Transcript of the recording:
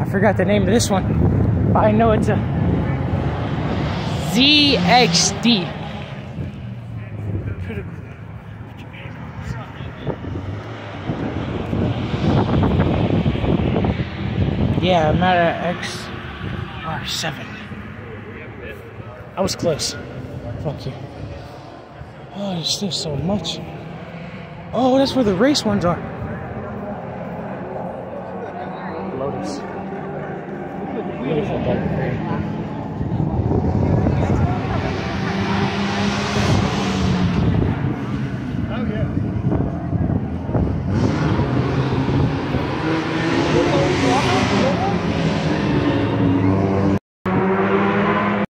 forgot the name of this one, but I know it's a ZXD. Yeah, I'm at XR7. I was close. Fuck you. Oh, there's still so much. Oh, that's where the race ones are.